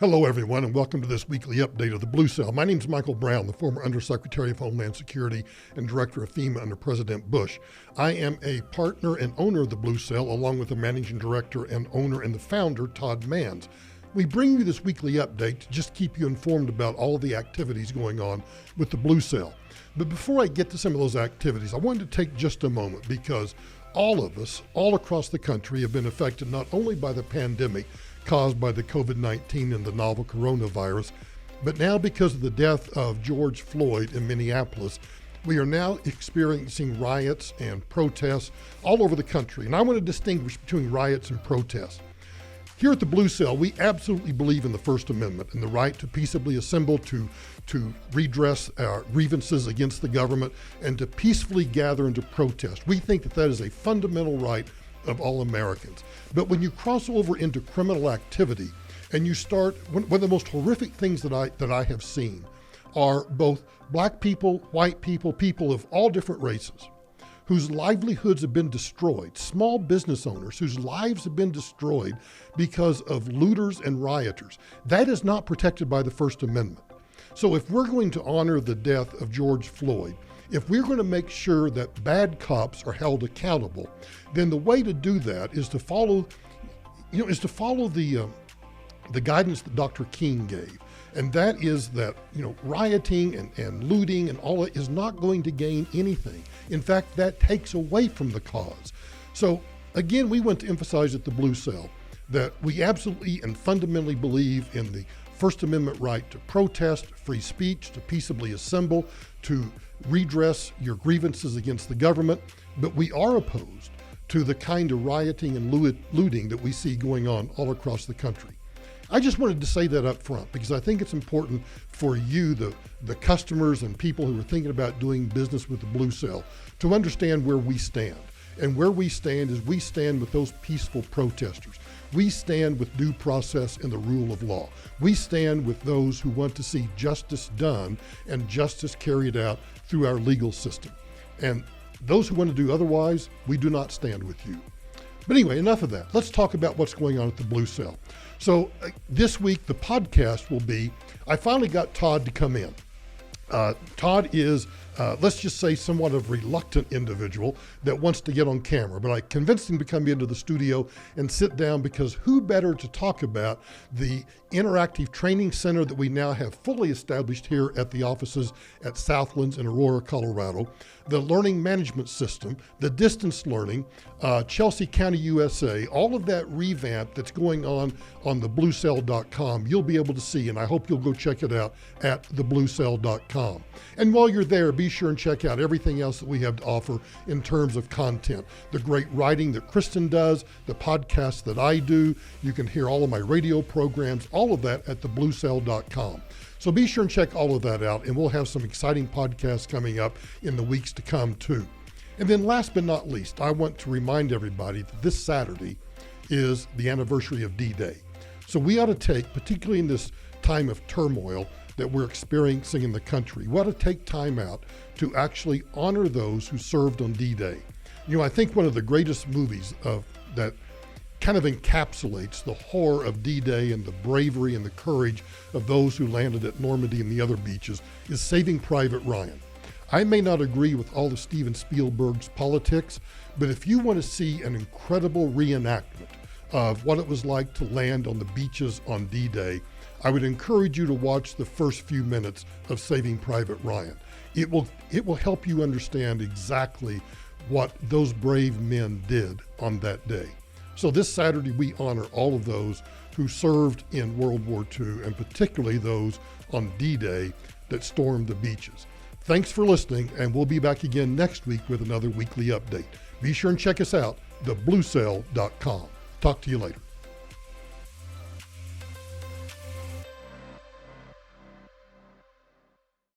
Hello, everyone, and welcome to this weekly update of the Blue Cell. My name is Michael Brown, the former Undersecretary of Homeland Security and Director of FEMA under President Bush. I am a partner and owner of the Blue Cell, along with the Managing Director and owner and the founder, Todd Manns. We bring you this weekly update to just keep you informed about all of the activities going on with the Blue Cell. But before I get to some of those activities, I wanted to take just a moment because all of us, all across the country, have been affected not only by the pandemic caused by the COVID-19 and the novel coronavirus, but now because of the death of George Floyd in Minneapolis, we are now experiencing riots and protests all over the country. And I want to distinguish between riots and protests. Here at the Blue Cell, we absolutely believe in the First Amendment and the right to peaceably assemble, to redress our grievances against the government, and to peacefully gather and to protest. We think that that is a fundamental right of all Americans. But when you cross over into criminal activity and you start, one of the most horrific things that I have seen are both black people, white people, people of all different races whose livelihoods have been destroyed, small business owners whose lives have been destroyed because of looters and rioters. That is not protected by the First Amendment. So if we're going to honor the death of George Floyd, if we're going to make sure that bad cops are held accountable, then the way to do that is to follow, the guidance that Dr. King gave. And that is that, rioting and looting and all that is not going to gain anything. In fact, that takes away from the cause. So again, we want to emphasize at the Blue Cell that we absolutely and fundamentally believe in the First Amendment right to protest, free speech, to peaceably assemble, to redress your grievances against the government, but we are opposed to the kind of rioting and looting that we see going on all across the country. I just wanted to say that up front because I think it's important for you, the customers and people who are thinking about doing business with the Blue Cell, to understand where we stand. And where we stand is we stand with those peaceful protesters. We stand with due process and the rule of law. We stand with those who want to see justice done and justice carried out through our legal system. And those who want to do otherwise, we do not stand with you. But anyway, enough of that. Let's talk about what's going on at the Blue Cell. So this week, the podcast will be, I finally got Todd to come in. Todd is, let's just say, somewhat of a reluctant individual that wants to get on camera, but I convinced him to come into the studio and sit down because who better to talk about the interactive training center that we now have fully established here at the offices at Southlands in Aurora, Colorado, the learning management system, the distance learning, Chelsea County, USA, all of that revamp that's going on the bluecell.com, you'll be able to see, and I hope you'll go check it out at thebluecell.com. And while you're there, be sure and check out everything else that we have to offer in terms of content. The great writing that Kristen does, the podcasts that I do. You can hear all of my radio programs, all of that at thebluecell.com. So be sure and check all of that out, and we'll have some exciting podcasts coming up in the weeks to come too. And then last but not least, I want to remind everybody that this Saturday is the anniversary of D-Day. So we ought to take, particularly in this time of turmoil that we're experiencing in the country, we ought to take time out to actually honor those who served on D-Day. I think one of the greatest movies that kind of encapsulates the horror of D-Day and the bravery and the courage of those who landed at Normandy and the other beaches is Saving Private Ryan. I may not agree with all of Steven Spielberg's politics, but if you want to see an incredible reenactment of what it was like to land on the beaches on D-Day, I would encourage you to watch the first few minutes of Saving Private Ryan. It will help you understand exactly what those brave men did on that day. So this Saturday, we honor all of those who served in World War II, and particularly those on D-Day that stormed the beaches. Thanks for listening, and we'll be back again next week with another weekly update. Be sure and check us out, thebluecell.com. Talk to you later.